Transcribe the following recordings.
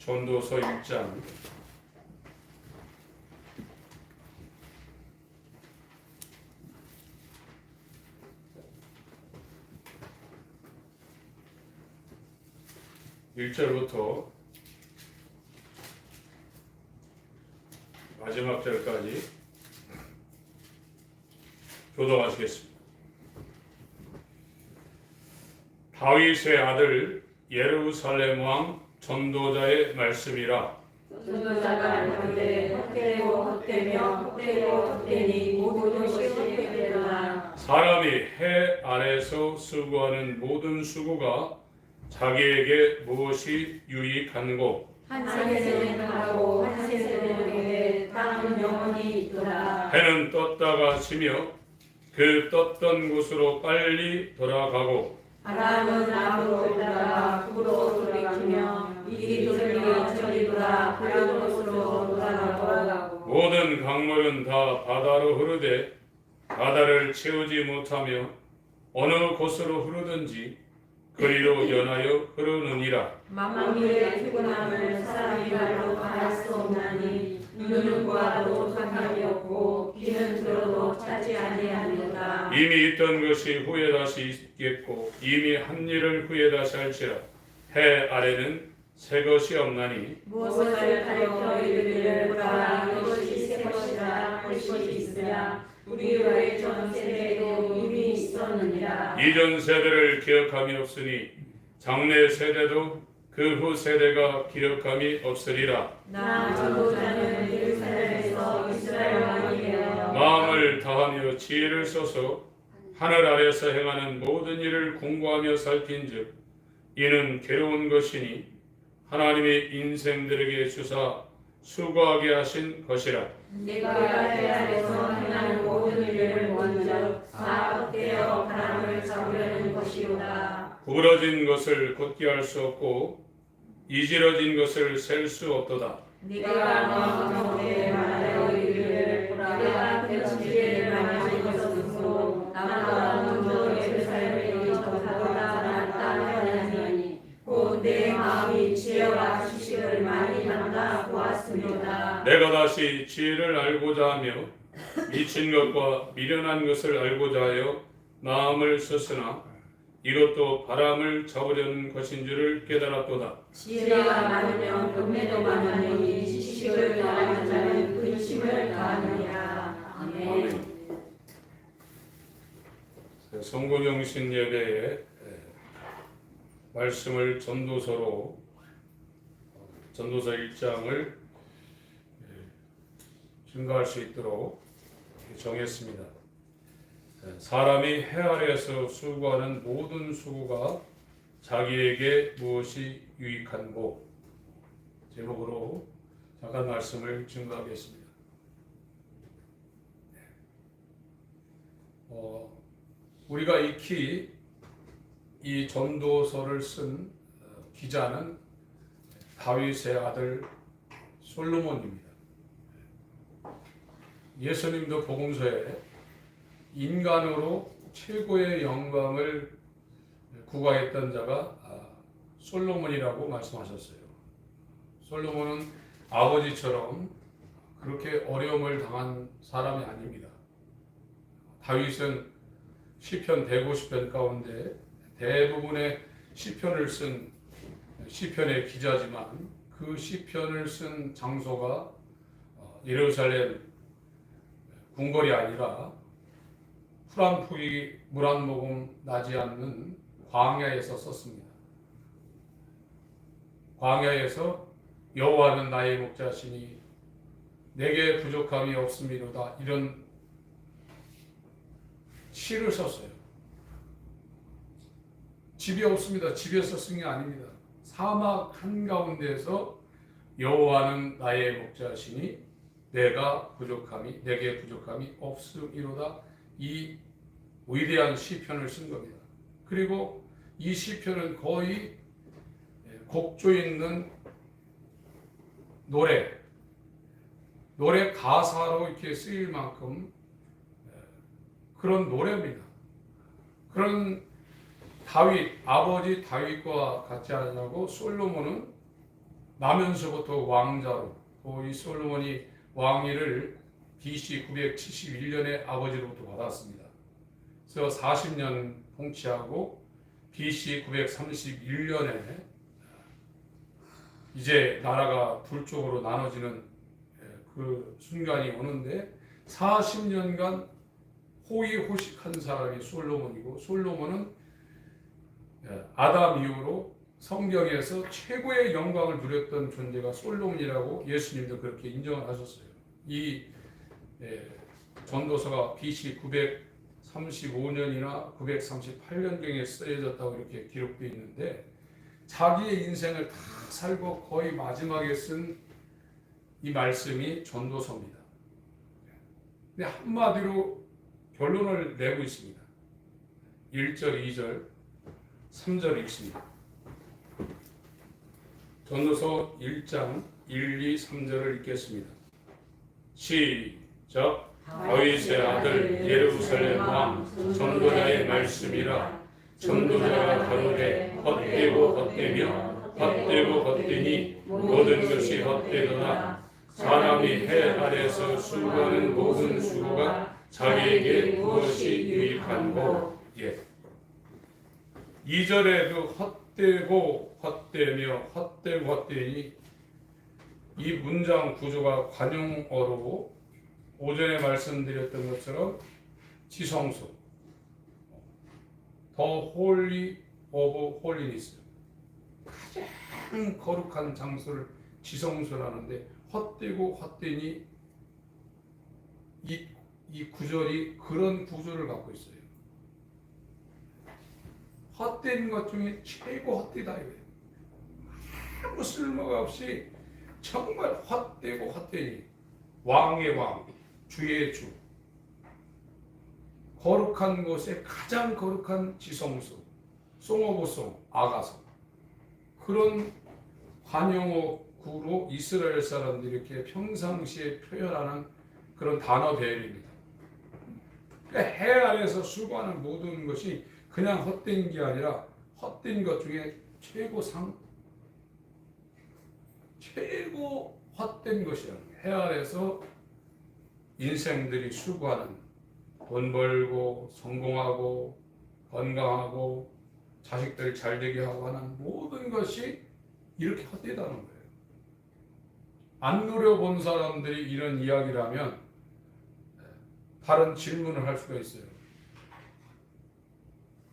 전도서 1장 1절부터 마지막 절까지 교독하시겠습니다. 다윗의 아들 예루살렘 왕 전도자의 말씀이라. 전도자가 이르되 헛되고 헛되며 헛되고 헛되니 모든 것이 헛되리라. 사람이 해 아래서 수고하는 모든 수고가 자기에게 무엇이 유익한고? 한 세대는 가고 한 세대는 오되 땅은 영원히 있도다. 해는 떴다가 지며 그 떴던 곳으로 빨리 돌아가고 바람은 앞으로 돌다가 북으로 돌이키며 이리 돌며 저리 돌아 그런 곳으로 돌아가고 모든 강물은 다 바다로 흐르되 바다를 채우지 못하며 어느 곳으로 흐르든지 그리로 연하여 흐르느니라. 만민의 피곤함을 사람이 말로 말할 수 없나니 눈은 보아도 감이 없고 귀는 들어도 찾지 아니하리로다. 이미 있던 것이 후에 다시 있겠고 이미 한 일을 후에 다시 할지라. 해 아래는 새 것이 없나니 무엇을 가리켜 이르기를 보라 이것이 새 것이라 할 것이 있으랴. 우리 오래 전 세대에도 이미 있었느니라. 이전 세대를 기억함이 없으니 장래 세대도 그 후 세대가 기억함이 없으리라. 나 전도자는 예루살렘에서 이스라엘 왕이 되어 마음을 다하며 지혜를 써서 하늘 아래서 행하는 모든 일을 공부하며 살핀즉 이는 괴로운 것이니 하나님이 인생들에게 주사 수고하게 하신 것이라. 내가 해 아래서 행하는 모든 일을 먼저 사업되어 바람을 잡으려는 것이로다. 구부러진 것을 곧게 할 수 없고 이지러진 것을 셀 수 없도다. 네가 마음 가운데 말하여 이르기를 보라 내가 그 지혜를 많이 얻었으므로 나보다 먼저 예루살렘에 전하보다 낫다 하나니 곧 내 마음이 지혜와 지식을 많이 받아 보았습니다. 내가 다시 지혜를 알고자 하며 미친 것과 미련한 것을 알고자 하여 마음을 썼으나 이것도 바람을 잡으려는 것인 줄을 깨달았도다. 지혜가 많으면 은혜도 많으니 지식을 더하는 자는 근심을 더하느니라. 아멘. 성고명신 예배에 말씀을 전도서 1장을 증거할 수 있도록 정했습니다. 사람이 해 아래에서 수고하는 모든 수고가 자기에게 무엇이 유익한고 제목으로 잠깐 말씀을 증거하겠습니다. 우리가 익히 이 전도서를 쓴 기자는 다윗의 아들 솔로몬입니다. 예수님도 복음서에 인간으로 최고의 영광을 구가했던 자가 솔로몬이라고 말씀하셨어요. 솔로몬은 아버지처럼 그렇게 어려움을 당한 사람이 아닙니다. 다윗은 시편 150편 가운데 대부분의 시편을 쓴 시편의 기자지만 그 시편을 쓴 장소가 예루살렘 궁궐이 아니라 풀 한 포기 물 한 모금 나지 않는 광야에서 썼습니다. 광야에서 여호와는 나의 목자시니 내게 부족함이 없음이로다 이런 시를 썼어요. 집이 없습니다. 집에서 쓴 게 아닙니다. 사막 한가운데에서 여호와는 나의 목자시니 내게 부족함이 없음이로다 이 위대한 시편을 쓴 겁니다. 그리고 이 시편은 거의 곡조 있는 노래 가사로 이렇게 쓰일 만큼 그런 노래입니다. 그런 아버지 다윗과 같지 않냐고 솔로몬은 나면서부터 왕자로 또 이 솔로몬이 왕위를 BC 971년에 아버지로부터 받았습니다. 그래서 40년 통치하고 BC 931년에 이제 나라가 둘쪽으로 나눠지는 그 순간이 오는데 40년간 호의호식한 사람이 솔로몬이고, 솔로몬은 아담 이후로 성경에서 최고의 영광을 누렸던 존재가 솔로몬이라고 예수님도 그렇게 인정을 하셨어요. 이 전도서가 BC 935년이나 938년경에 쓰여졌다고 이렇게 기록되어 있는데, 자기의 인생을 다 살고 거의 마지막에 쓴 이 말씀이 전도서입니다. 근데 한마디로 결론을 내고 있습니다. 1절, 2절, 3절 읽습니다. 전도서 1장 1, 2, 3절을 읽겠습니다. 시작. 다윗의 아들 예루살렘 왕 전도자의 말씀이라. 전도자가 가로되 헛되고 헛되며 헛되고 헛되니 모든 것이 헛되도다. 사람이 해 아래에서 수고하는 모든 수고가 자기에게 무엇이 유익한고. 2절에도 헛되고 헛되며 헛되고 헛되니, 이 문장 구조가 관용어로 오전에 말씀드렸던 것처럼 지성소, 더 홀리 오브 홀리니스, 가장 거룩한 장소를 지성소라는데, 헛되고 헛되니 이 구절이 그런 구조를 갖고 있어요. 헛된 것 중에 최고 헛되다 이거예요. 아무 쓸모가 없이 정말 헛되고 헛되니, 왕의 왕, 주의 주, 거룩한 곳에 가장 거룩한 지성소, 송오보송, 아가서, 그런 관용어구로 이스라엘 사람들이 이렇게 평상시에 표현하는 그런 단어 배열입니다. 그러니까 해 아래에서 수고하는 모든 것이 그냥 헛된 게 아니라 헛된 것 중에 최고상, 최고 헛된 것이라는 거예요. 해 아래에서 인생들이 수고하는, 돈 벌고 성공하고 건강하고 자식들 잘 되게 하고 하는 모든 것이 이렇게 헛되다는 거예요. 안 누려본 사람들이 이런 이야기를 하면 다른 질문을 할 수가 있어요.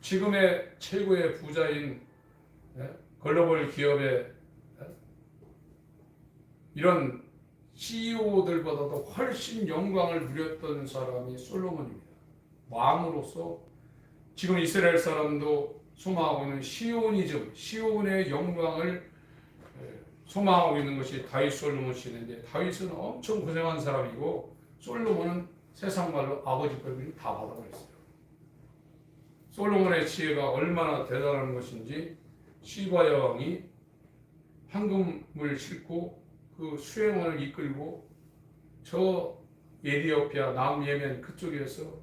지금의 최고의 부자인 글로벌 기업의 이런 CEO들보다도 훨씬 영광을 누렸던 사람이 솔로몬입니다. 왕으로서 지금 이스라엘 사람도 소망하고 있는 시오니즘, 시온의 영광을 소망하고 있는 것이 다윗 솔로몬 시대인데, 다윗은 엄청 고생한 사람이고 솔로몬은 세상 말로 아버지 뻘을 다 받아버렸어요. 솔로몬의 지혜가 얼마나 대단한 것인지, 시바 여왕이 황금을 싣고 그 수행원을 이끌고 저 에디오피아 남예멘 그쪽에서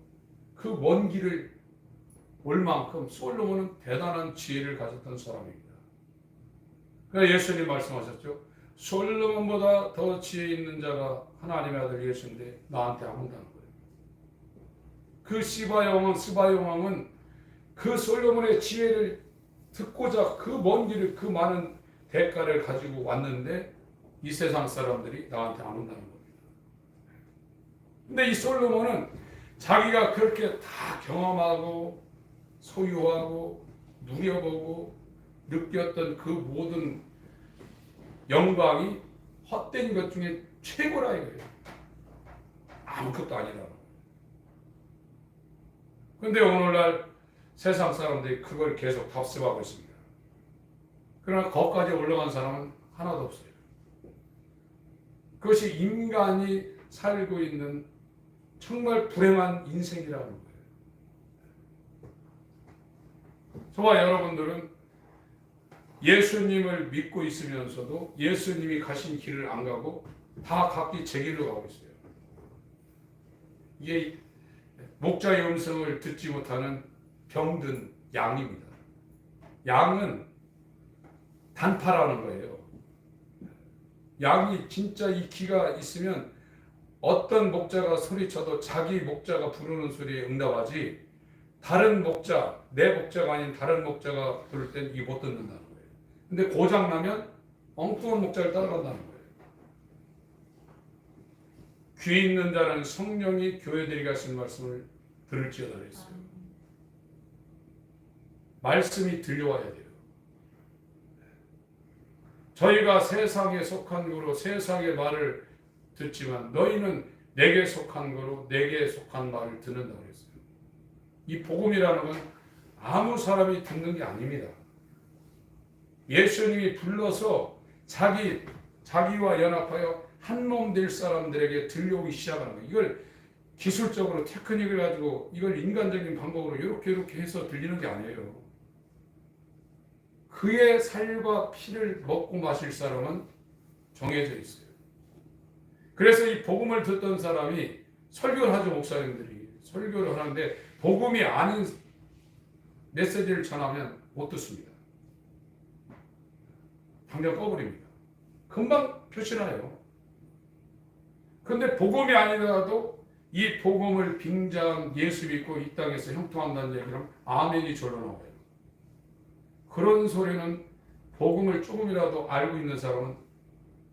그 먼 길을 올 만큼 솔로몬은 대단한 지혜를 가졌던 사람입니다. 그러니까 예수님 말씀하셨죠. 솔로몬보다 더 지혜 있는 자가 하나님의 아들 예수인데 나한테 안 온다는 거예요. 그 스바 여왕은 그 솔로몬의 지혜를 듣고자 그 먼 길을, 그 많은 대가를 가지고 왔는데 이 세상 사람들이 나한테 안 온다는 겁니다. 근데 이 솔로몬은 자기가 그렇게 다 경험하고 소유하고 누려보고 느꼈던 그 모든 영광이 헛된 것 중에 최고라 이거예요. 아무것도 아니라. 그런데 오늘날 세상 사람들이 그걸 계속 답습하고 있습니다. 그러나 거기까지 올라간 사람은 하나도 없어요. 그것이 인간이 살고 있는 정말 불행한 인생이라는 거예요. 저와 여러분들은 예수님을 믿고 있으면서도 예수님이 가신 길을 안 가고 다 각기 제 길로 가고 있어요. 이게 목자의 음성을 듣지 못하는 병든 양입니다. 양은 단파라는 거예요. 양이 진짜 이 귀가 있으면 어떤 목자가 소리쳐도 자기 목자가 부르는 소리에 응답하지, 다른 목자, 내 목자가 아닌 다른 목자가 부를 땐 이게 못 듣는다는 거예요. 근데 고장 나면 엉뚱한 목자를 따라간다는 거예요. 귀 있는 자는 성령이 교회들이 하신 말씀을 들을지어다 그랬어요. 말씀이 들려와야 돼요. 저희가 세상에 속한 거로 세상의 말을 듣지만 너희는 내게 속한 거로 내게 속한 말을 듣는다고 그랬어요. 이 복음이라는 건 아무 사람이 듣는 게 아닙니다. 예수님이 불러서 자기와 연합하여 한 몸 될 사람들에게 들려오기 시작하는 거예요. 이걸 기술적으로 테크닉을 가지고 이걸 인간적인 방법으로 이렇게 해서 들리는 게 아니에요. 그의 살과 피를 먹고 마실 사람은 정해져 있어요. 그래서 이 복음을 듣던 사람이 설교를 하죠. 목사님들이 설교를 하는데 복음이 아닌 메시지를 전하면 못 듣습니다. 당장 꺼버립니다. 금방 표시나요. 그런데 복음이 아니더라도 이 복음을 빙자한 예수 믿고 이 땅에서 형통한다는 얘기는 아멘이 절로 나와요. 그런 소리는 복음을 조금이라도 알고 있는 사람은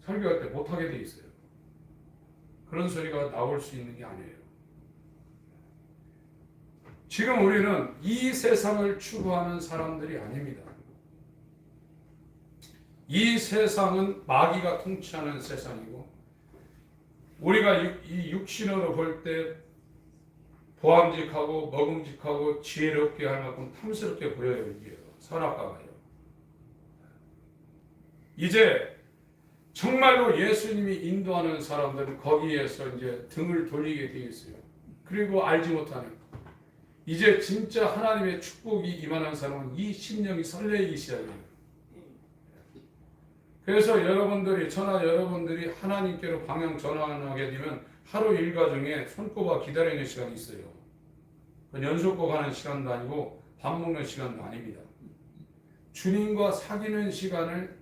설교할 때 못하게 돼 있어요. 그런 소리가 나올 수 있는 게 아니에요. 지금 우리는 이 세상을 추구하는 사람들이 아닙니다. 이 세상은 마귀가 통치하는 세상이고 우리가 이 육신으로 볼 때 보암직하고 먹음직하고 지혜롭게 할 만큼 탐스럽게 보여요. 이게 선악과가요. 이제 정말로 예수님이 인도하는 사람들은 거기에서 이제 등을 돌리게 되어 있어요. 그리고 알지 못하는 이제 진짜 하나님의 축복이 임하는 사람은 이 심령이 설레기 시작해요. 그래서 여러분들이 하나님께로 방향 전환하게 되면 하루 일과 중에 손꼽아 기다리는 시간이 있어요. 연속곡 하는 시간도 아니고 밥 먹는 시간도 아닙니다. 주님과 사귀는 시간을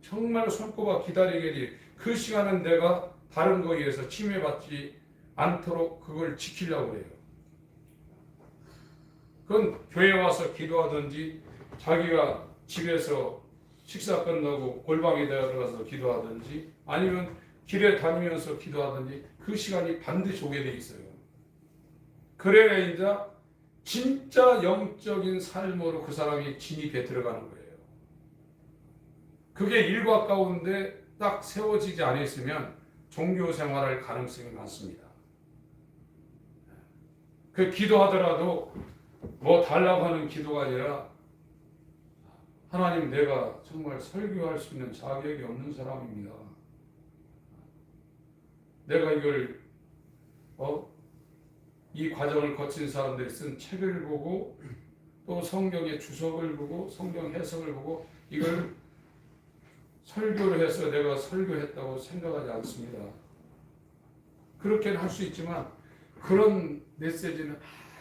정말 손꼽아 기다리게 돼. 그 시간은 내가 다른 거에 의해서 침해받지 않도록 그걸 지키려고 해요. 그건 교회 와서 기도하든지 자기가 집에서 식사 끝나고 골방에 들어가서 기도하든지 아니면 길에 다니면서 기도하든지 그 시간이 반드시 오게 돼 있어요. 그래야 이제 진짜 영적인 삶으로 그 사람이 진입해 들어가는 거예요. 그게 일과 가운데 딱 세워지지 않았으면 종교 생활할 가능성이 많습니다. 그 기도하더라도 뭐 달라고 하는 기도가 아니라 하나님 내가 정말 설교할 수 있는 자격이 없는 사람입니다. 내가 이걸 이 과정을 거친 사람들이 쓴 책을 보고 또 성경의 주석을 보고 성경 해석을 보고 이걸 설교를 해서 내가 설교했다고 생각하지 않습니다. 그렇게는 할 수 있지만 그런 메시지는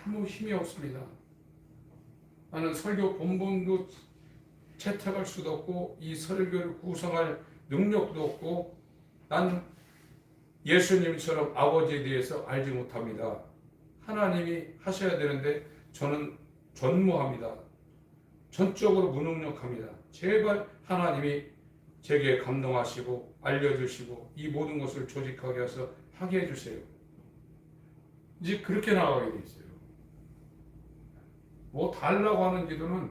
아무 힘이 없습니다. 나는 설교 본문도 채택할 수도 없고 이 설교를 구성할 능력도 없고 난 예수님처럼 아버지에 대해서 알지 못합니다. 하나님이 하셔야 되는데 저는 전무합니다. 전적으로 무능력합니다. 제발 하나님이 제게 감동하시고 알려주시고 이 모든 것을 조직하게 해서 하게 해주세요. 이제 그렇게 나가게 돼 있어요. 뭐 달라고 하는 기도는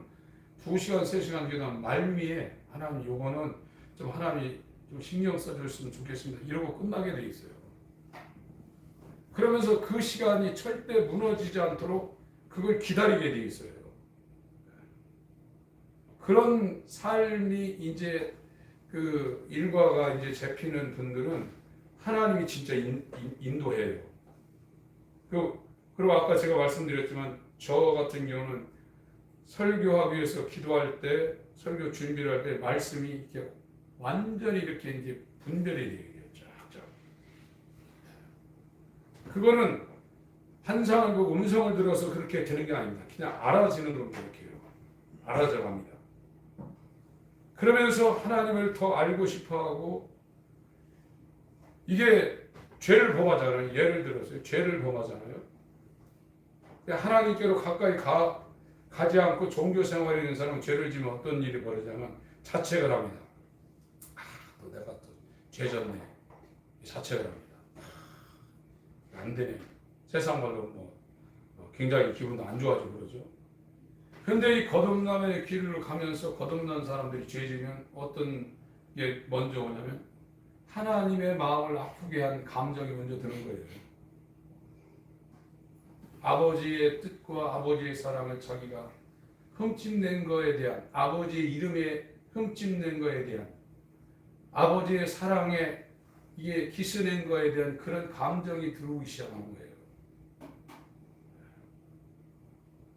2시간, 3시간 기도는 말미에 하나님 요거는 좀 하나님이 좀 신경 써줬으면 좋겠습니다. 이러고 끝나게 돼 있어요. 그러면서 그 시간이 절대 무너지지 않도록 그걸 기다리게 돼 있어요. 그런 삶이 이제 그 일과가 이제 잡히는 분들은 하나님이 진짜 인도해요. 그리고 아까 제가 말씀드렸지만 저 같은 경우는 설교하기 위해서 기도할 때 설교 준비를 할 때 말씀이 이렇게 완전히 이렇게 이제 분별이 돼요. 쫙쫙. 그거는 환상을 보고 음성을 들어서 그렇게 되는 게 아닙니다. 그냥 알아지는 걸 그렇게 해요. 알아져갑니다. 그러면서 하나님을 더 알고 싶어하고 이게 죄를 범하잖아요. 예를 들어서 죄를 범하잖아요. 하나님께로 가까이 가지 않고 종교 생활에 있는 사람은 죄를 지면 어떤 일이 벌어지냐면 자책을 합니다. 또 내가 또 죄졌네. 자책을 합니다. 안 되네. 세상 말로 굉장히 기분도 안 좋아지고 그러죠. 근데 이 거듭남의 길을 가면서 거듭난 사람들이 죄지면 어떤 게 먼저 오냐면 하나님의 마음을 아프게 한 감정이 먼저 드는 거예요. 아버지의 뜻과 아버지의 사랑을 자기가 흠집낸 거에 대한, 아버지의 이름에 흠집낸 거에 대한, 아버지의 사랑에 이게 기스낸 거에 대한 그런 감정이 들어오기 시작한 거예요.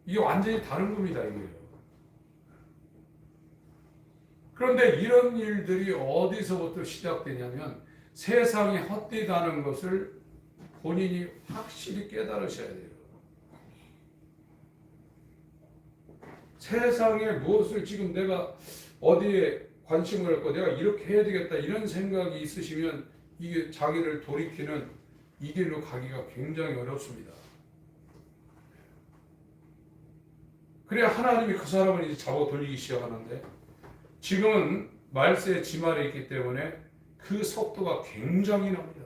이게 완전히 다른 겁니다, 이게요. 그런데 이런 일들이 어디서부터 시작되냐면 세상에 헛되다는 것을 본인이 확실히 깨달으셔야 돼요. 세상에 무엇을 지금 내가 어디에 관심을 갖고 내가 이렇게 해야 되겠다 이런 생각이 있으시면 이게 자기를 돌이키는 이 길로 가기가 굉장히 어렵습니다. 그래야 하나님이 그 사람을 이제 잡아 돌리기 시작하는데 지금은 말세의 지말에 있기 때문에 그 속도가 굉장히 납니다.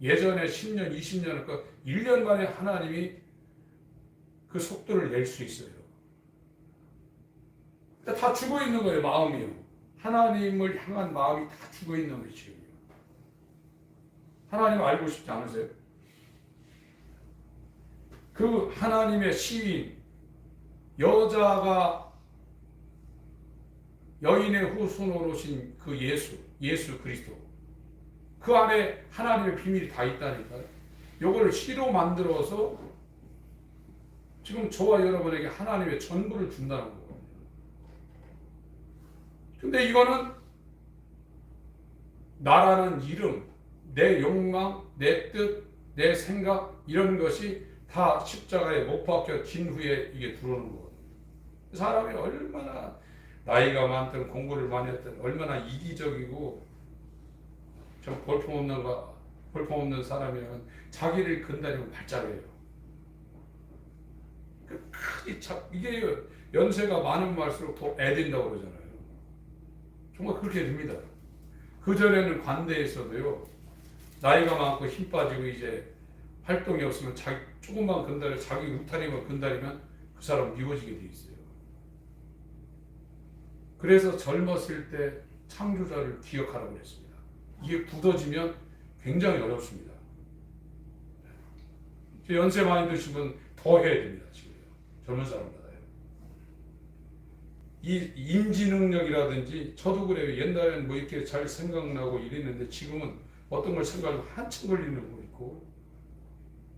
예전에 10년, 20년, 그러니까 1년 만에 하나님이 그 속도를 낼 수 있어요. 다 죽어 있는 거예요, 마음이요. 하나님을 향한 마음이 다 죽어 있는 거예요, 지금. 하나님 알고 싶지 않으세요? 그 하나님의 시인, 여자가 여인의 후손으로 오신 그 예수 그리스도. 그 안에 하나님의 비밀이 다 있다니까요. 요걸 시로 만들어서 지금 저와 여러분에게 하나님의 전부를 준다는 거거든요. 근데 이거는 나라는 이름, 내 욕망, 내 뜻, 내 생각 이런 것이 다 십자가에 못 박혀진 후에 이게 들어오는 거거든요. 사람이 얼마나 나이가 많든 공부를 많이 했든 얼마나 이기적이고 좀 볼품없는 사람이라면 자기를 근다리면 발작해요. 이게 연세가 많은 말수록 더 애된다고 그러잖아요. 정말 그렇게 됩니다. 그전에는 관대에서도요, 나이가 많고 힘 빠지고 이제 활동이 없으면 조금만 근다리, 자기 울타리만 근다리면 그 사람 미워지게 돼 있어요. 그래서 젊었을 때 창조자를 기억하라고 그랬습니다. 이게 굳어지면 굉장히 어렵습니다. 연세 많이 드신 분 더 해야 됩니다. 지금 젊은 사람보다요. 이 인지 능력이라든지 저도 그래요. 옛날에는 뭐 이렇게 잘 생각나고 이랬는데 지금은 어떤 걸 생각하면 한참 걸리는 거 있고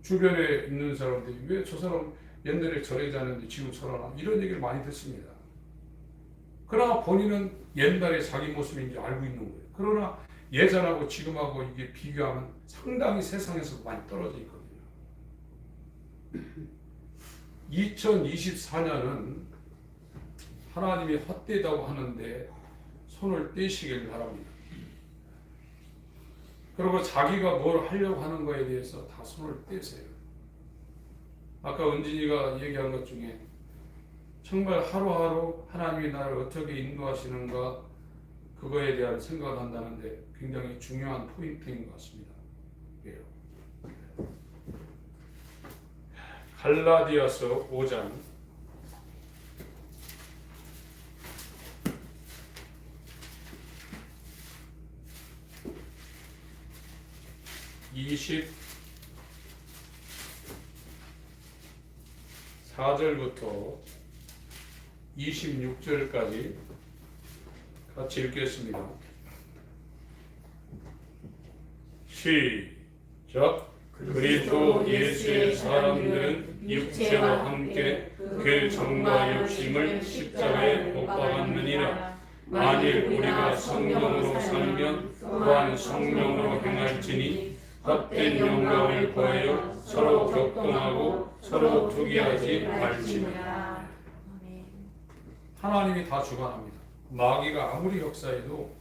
주변에 있는 사람들이 왜 저 사람 옛날에 저러지 않았는데 지금 저러나 이런 얘기를 많이 듣습니다. 그러나 본인은 옛날에 자기 모습인지 알고 있는 거예요. 그러나 예전하고 지금하고 이게 비교하면 상당히 세상에서 많이 떨어져 있거든요. 2024년은 하나님이 헛되다고 하는데 손을 떼시길 바랍니다. 그리고 자기가 뭘 하려고 하는 거에 대해서 다 손을 떼세요. 아까 은진이가 얘기한 것 중에 정말 하루하루 하나님이 나를 어떻게 인도하시는가 그거에 대한 생각을 한다는데 굉장히 중요한 포인트인 것 같습니다. 갈라디아서 5장 24절부터 26절까지 같이 읽겠습니다. 시작. 그리스도 예수의 사람들은 육체와 함께 그 정과 욕심을 십자가에 못 박았느니라. 만일 우리가 성령으로 살면 또한 성령으로 행할지니 헛된 영광을 구하여 서로 격동하고 서로 투기하지 말지니라. 하나님이 다 주관합니다. 마귀가 아무리 역사해도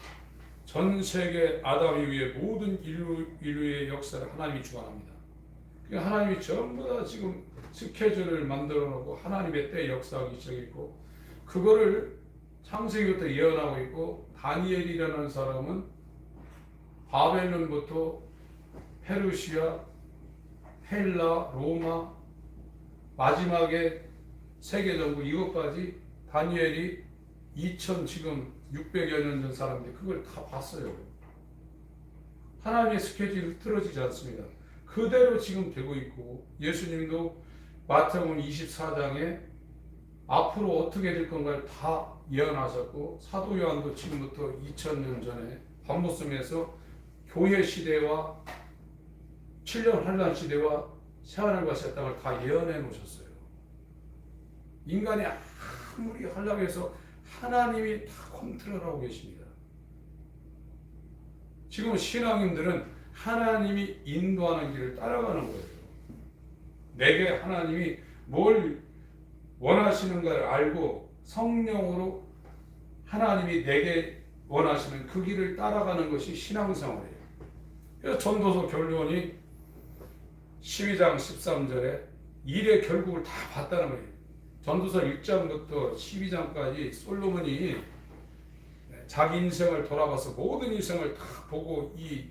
전 세계 아담 이후에 모든 인류의 역사를 하나님이 주관합니다. 그러니까 하나님이 전부 다 지금 스케줄을 만들어 놓고 하나님의 때 역사하기 시작했고, 그거를 창세기부터 예언하고 있고, 다니엘이라는 사람은 바벨론부터 페르시아, 헬라, 로마, 마지막에 세계정부 이것까지 다니엘이 2600여 년 전 사람인데 그걸 다 봤어요. 하나님의 스케줄이 틀어지지 않습니다. 그대로 지금 되고 있고, 예수님도 마태복음 24장에 앞으로 어떻게 될 건가를 다 예언하셨고, 사도 요한도 지금부터 2000년 전에 반모섬에서 교회 시대와 7년 환란 시대와 새하늘과 새 땅을 다 예언해 놓으셨어요. 인간이 아무리 하려고 하나님이 다 컨트롤하고 계십니다. 지금 신앙인들은 하나님이 인도하는 길을 따라가는 거예요. 내게 하나님이 뭘 원하시는가를 알고 성령으로 하나님이 내게 원하시는 그 길을 따라가는 것이 신앙생활이에요. 그래서 전도서 결론이 12장 13절에 일의 결국을 다 봤다는 거예요. 전도서 1장부터 12장까지 솔로몬이 자기 인생을 돌아봐서 모든 인생을 다 보고 이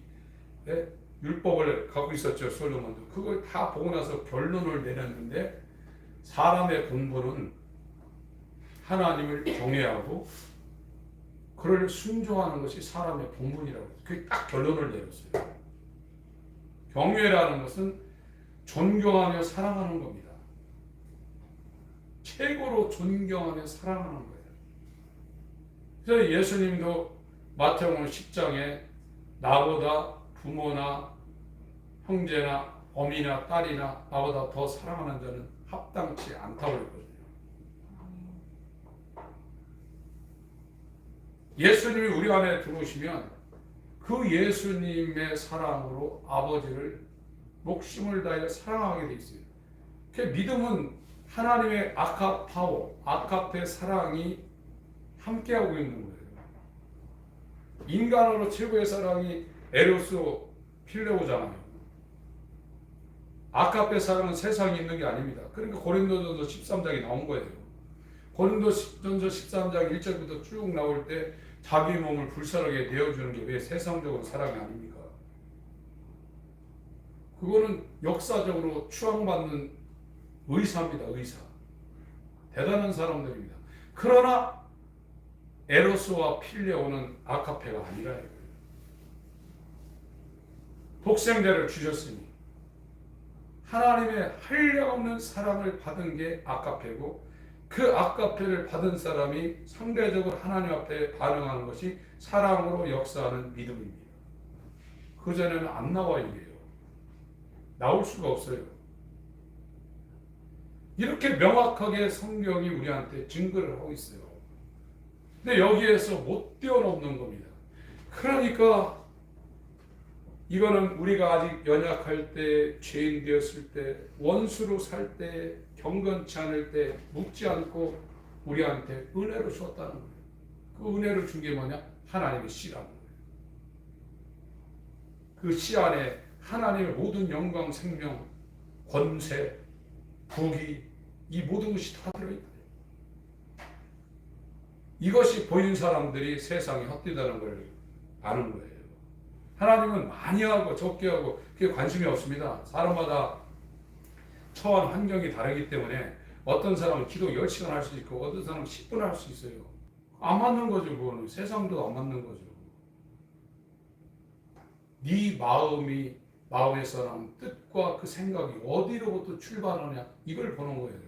율법을 갖고 있었죠. 솔로몬도 그걸 다 보고 나서 결론을 내렸는데, 사람의 공부는 하나님을 경외하고 그를 순종하는 것이 사람의 본분이라고, 그게 딱 결론을 내렸어요. 경외라는 것은 존경하며 사랑하는 겁니다. 최고로 존경하며 사랑하는 거예요. 그래서 예수님도 마태복음 10장에 나보다 부모나 형제나 어미나 딸이나 나보다 더 사랑하는 자는 합당치 않다고 했거든요. 예수님이 우리 안에 들어오시면 그 예수님의 사랑으로 아버지를 목숨을 다해 사랑하게 돼 있어요. 그 믿음은 하나님의 아카파오, 아카페 사랑이 함께하고 있는 거예요. 인간으로 최고의 사랑이 에로스 필레오잖아요. 아카페 사랑은 세상에 있는 게 아닙니다. 그러니까 고린도전서 13장이 나온 거예요. 고린도전서 13장 1절부터 쭉 나올 때 자기 몸을 불살하게 내어주는 게 왜 세상적으로 사랑이 아닙니까? 그거는 역사적으로 추앙받는 의사입니다. 의사. 대단한 사람들입니다. 그러나 에로스와 필레오는 아카페가 아니라 이거예요. 독생자를 주셨으니 하나님의 한량없는 사랑을 받은 게 아카페고, 그 아카페를 받은 사람이 상대적으로 하나님 앞에 반응하는 것이 사랑으로 역사하는 믿음입니다. 그전에는 안 나와요. 이게요. 나올 수가 없어요. 이렇게 명확하게 성경이 우리한테 증거를 하고 있어요. 근데 여기에서 못 뛰어넘는 겁니다. 그러니까 이거는 우리가 아직 연약할 때, 죄인 되었을 때, 원수로 살 때, 경건치 않을 때 묻지 않고 우리한테 은혜로 주었다는 거예요. 그 은혜를 준 게 뭐냐? 하나님의 씨라는 거예요. 그 씨 안에 하나님의 모든 영광, 생명, 권세, 부귀, 이 모든 것이 다 들어있다. 이것이 보인 사람들이 세상이 헛되다는 걸 아는 거예요. 하나님은 많이 하고 적게 하고 그게 관심이 없습니다. 사람마다 처한 환경이 다르기 때문에 어떤 사람은 기도 10시간 할 수 있고 어떤 사람은 10분 할 수 있어요. 안 맞는 거죠. 그거는 세상도 안 맞는 거죠. 네 마음에서 나는 뜻과 그 생각이 어디로부터 출발하냐, 이걸 보는 거예요.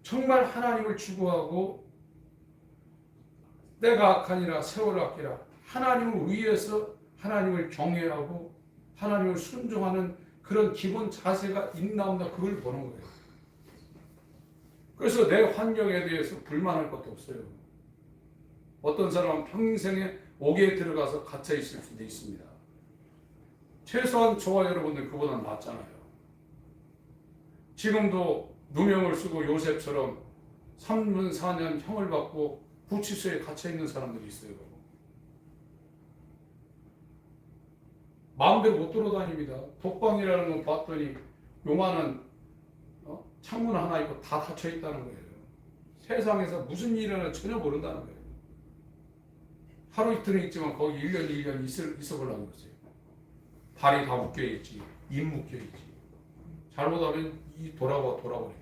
정말 하나님을 추구하고 때가 악하니라 세월 아끼라, 하나님을 위해서 하나님을 경외하고 하나님을 순종하는 그런 기본 자세가 있나 없나, 그걸 보는 거예요. 그래서 내 환경에 대해서 불만할 것도 없어요. 어떤 사람은 평생에 옥에 들어가서 갇혀 있을 수도 있습니다. 최소한 저와 여러분들 그보다는 낫잖아요. 지금도 누명을 쓰고 요셉처럼 3년 4년 형을 받고 구치소에 갇혀 있는 사람들이 있어요. 마음대로 못 돌아다닙니다. 독방이라는 거 봤더니 요만한 창문 하나 있고 다 닫혀 있다는 거예요. 세상에서 무슨 일이 일어나 전혀 모른다는 거예요. 하루 이틀은 있지만 거기 1년 2년 있어 보려는 거죠. 발이 다 묶여있지, 입 묶여있지. 잘못하면 돌아버립니다.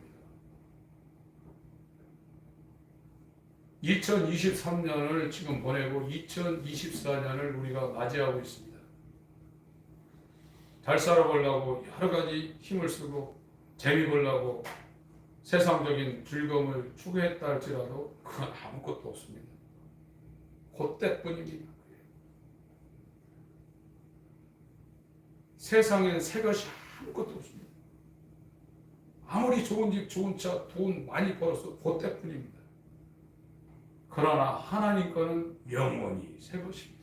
2023년을 지금 보내고 2024년을 우리가 맞이하고 있습니다. 잘 살아보려고 여러 가지 힘을 쓰고 재미 보려고 세상적인 즐거움을 추구했다 할지라도 그건 아무것도 없습니다. 그때뿐입니다. 세상엔 새 것이 아무것도 없습니다. 아무리 좋은 집, 좋은 차, 돈 많이 벌어서 그때뿐입니다. 그러나 하나님 거는 영원히 새 것입니다.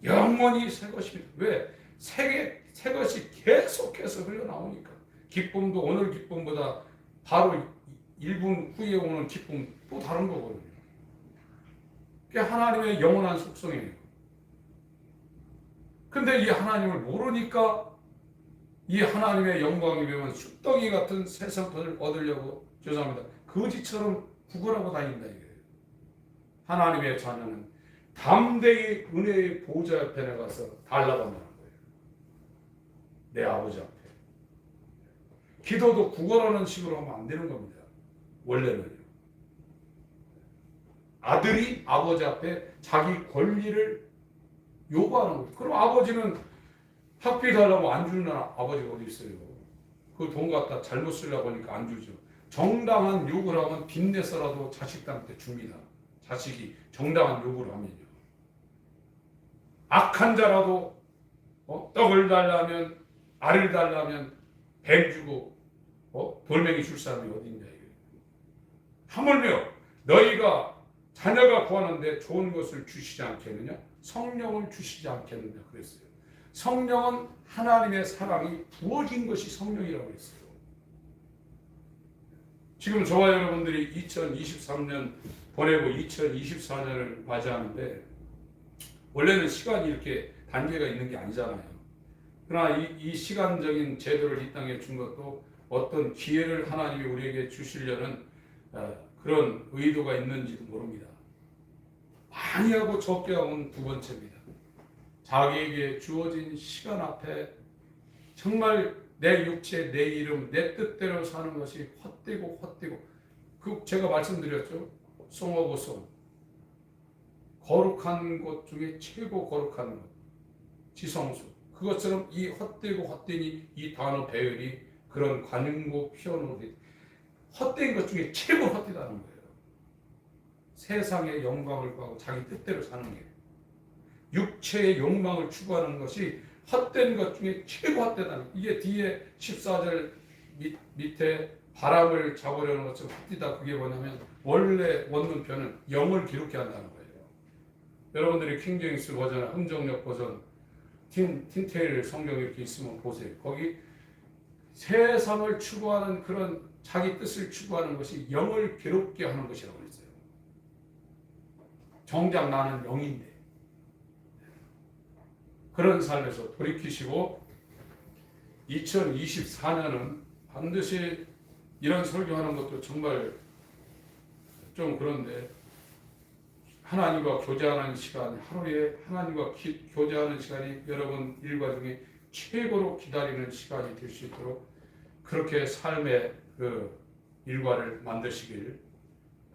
영원히 새 것입니다. 왜? 새 것이 계속해서 흘러나오니까. 기쁨도 오늘 기쁨보다 바로 1분 후에 오는 기쁨 또 다른 거거든요. 그게 하나님의 영원한 속성이에요. 근데 이 하나님을 모르니까 이 하나님의 영광이 되면 쑥떡이 같은 세상을 얻으려고 죄송합니다. 거지처럼 구걸하고 다닌다 이거예요. 하나님의 자녀는 담대히 은혜의 보좌 앞에 나가서 달라간다는 거예요. 내 아버지 앞에. 기도도 구걸하는 식으로 하면 안 되는 겁니다. 원래는요. 아들이 아버지 앞에 자기 권리를 요구하는 거예요. 그럼 아버지는 학비 달라고 안 주는 아버지가 어디 있어요? 그 돈 갖다 잘못 쓰려고 하니까 안 주죠. 정당한 요구를 하면 빚내서라도 자식들한테 줍니다. 자식이 정당한 요구를 하면요. 악한 자라도 떡을 달라면 알을 달라면 뱀 주고 돌멩이 줄 사람이 어디 있냐 이거예요. 하물며 너희가 자녀가 구하는데 좋은 것을 주시지 않겠느냐? 성령을 주시지 않겠느냐 그랬어요. 성령은 하나님의 사랑이 부어진 것이 성령이라고 했어요. 지금 저와 여러분들이 2023년 보내고 2024년을 맞이하는데 원래는 시간이 이렇게 단계가 있는 게 아니잖아요. 그러나 이 시간적인 제도를 이 땅에 준 것도 어떤 기회를 하나님이 우리에게 주시려는 그런 의도가 있는지도 모릅니다. 많이 하고 적게 하고는 두 번째입니다. 자기에게 주어진 시간 앞에 정말 내 육체, 내 이름, 내 뜻대로 사는 것이 헛되고 그 제가 말씀드렸죠. 송하고 송. 거룩한 것 중에 최고 거룩한 것. 지성수. 그것처럼 이 헛되고 헛되니 이 단어 배열이 그런 관용구 표현으로 헛된 것 중에 최고 헛되다는 거예요. 세상의 영광을 구하고 자기 뜻대로 사는 게. 육체의 욕망을 추구하는 것이 헛된 것 중에 최고 헛되다는 거예요. 이게 뒤에 14절 밑에 바람을 잡으려는 것처럼 헛되다 그게 뭐냐면 원래 원문표는 영을 기록해 한다는 거예요. 여러분들이 킹제임스 버전, 흥정역 버전, 틴테일 성경 이렇게 있으면 보세요. 거기 세상을 추구하는 그런 자기 뜻을 추구하는 것이 영을 괴롭게 하는 것이라고 했어요. 정작 나는 영인데 그런 삶에서 돌이키시고 2024년은 반드시 이런 설교하는 것도 정말 좀 그런데 하나님과 교제하는 시간, 하루에 하나님과 교제하는 시간이 여러분 일과 중에 최고로 기다리는 시간이 될 수 있도록 그렇게 삶의 그 일과를 만드시길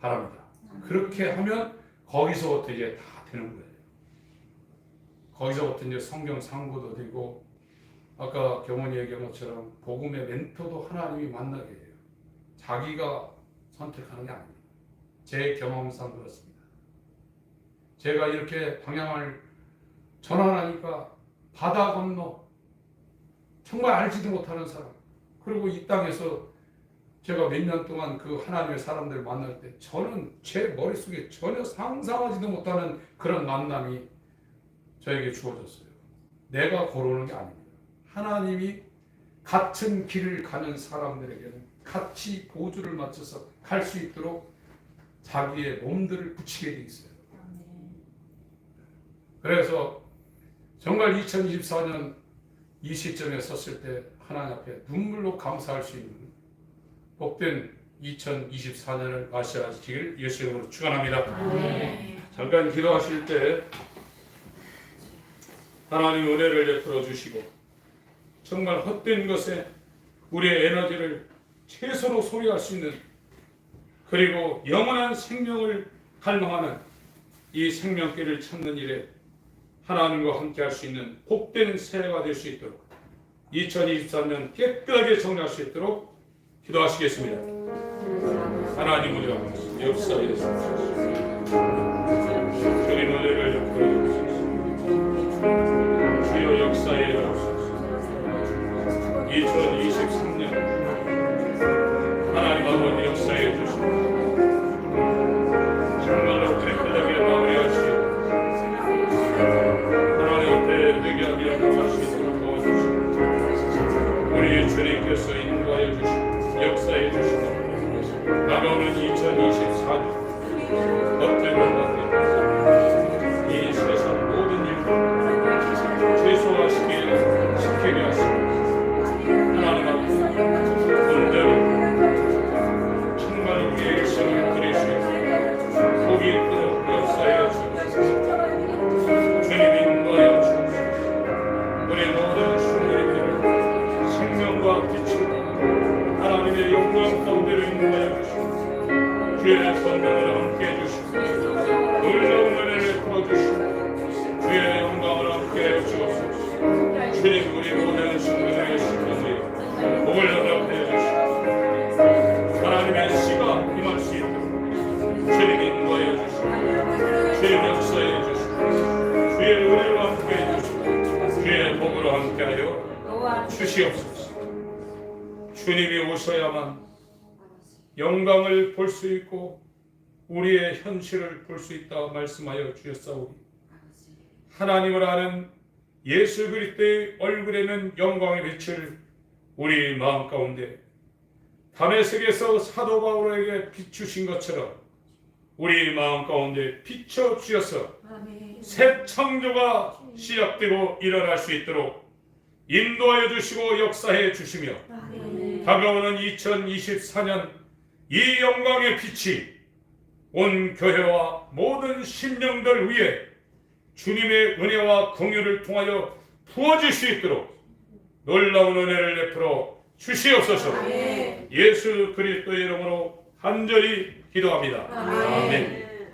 바랍니다. 그렇게 하면 거기서부터 이제 다 되는 거예요. 거기서부터 이제 성경 상고도 되고 아까 경원이 얘기한 것처럼 복음의 멘토도 하나님이 만나게 해요. 자기가 선택하는 게 아닙니다. 제 경험상 그렇습니다. 제가 이렇게 방향을 전환하니까 바다 건너 정말 알지도 못하는 사람 그리고 이 땅에서 제가 몇 년 동안 그 하나님의 사람들을 만날 때 저는 제 머릿속에 전혀 상상하지도 못하는 그런 만남이 저에게 주어졌어요. 내가 고르는 게 아닙니다. 하나님이 같은 길을 가는 사람들에게는 같이 보조를 맞춰서 갈 수 있도록 자기의 몸들을 붙이게 돼 있어요. 그래서 정말 2024년 이 시점에 섰을 때 하나님 앞에 눈물로 감사할 수 있는 복된 2024년을 맞이하시길 예수 이름으로 축원합니다. 잠깐 기도하실 때 하나님 은혜를 베풀어 주시고 정말 헛된 것에 우리의 에너지를 최소로 소비할 수 있는, 그리고 영원한 생명을 갈망하는 이 생명길을 찾는 일에 하나님과 함께 할 수 있는 복된 새해가 될 수 있도록 2023년 깨끗하게 정리할 수 있도록 기도하시겠습니다. 하나님 우리가 역사에 주옵소서. 주님 은혜를 베풀어 주옵소서. 주여 역사에 주옵소서. 2023년 하나님 아버지 역사에 주시고 정말로 깨끗하게 마무리하시고 하나님 앞에 회개하며 나갈 수 있도록 도와주시고 우리 주님께서 인도하여 주시고 역사해 주시고 다가오는 2024년 어떤 것보다 이 세상 모든 일을 최소화시키게 시키게 하시고 하나님 앞에 본대로 정말 우리의 일생을 그리시고 복이 있도록 역사해 주옵소서. 주님 인도하여 주옵소서. 우리 모든 주님의 생명과 빛으로 하나님의 영광 가운데로 인도하여 주시고 주의 권능을 함께 해주시고 놀라운 은혜를 풀어주시고 주의 영광을 함께 해주옵소서. 주님 우리 모든 성도들의 심령에 복을 허락해 주시고 하나님의 씨가 임할 수 있도록 주님 인도하여 주시고 주의 역사해 주시고 주의 은혜로 함께 해주시고 주의 복으로 함께하여 주시옵소서. 주님이 오셔야만 영광을 볼 수 있고 우리의 현실을 볼 수 있다 말씀하여 주셨사오니 하나님을 아는 예수 그리스도의 얼굴에는 영광의 빛을 우리 마음 가운데 다메섹에서 사도 바울에게 비추신 것처럼 우리 마음 가운데 비춰 주셔서 새 창조가 시작되고 일어날 수 있도록 인도하여 주시고 역사해 주시며 다가오는 2024년 이 영광의 빛이 온 교회와 모든 심령들 위에 주님의 은혜와 긍휼을 통하여 부어질 수 있도록 놀라운 은혜를 베풀어 주시옵소서. 예수 그리스도의 이름으로 간절히 기도합니다. 아멘.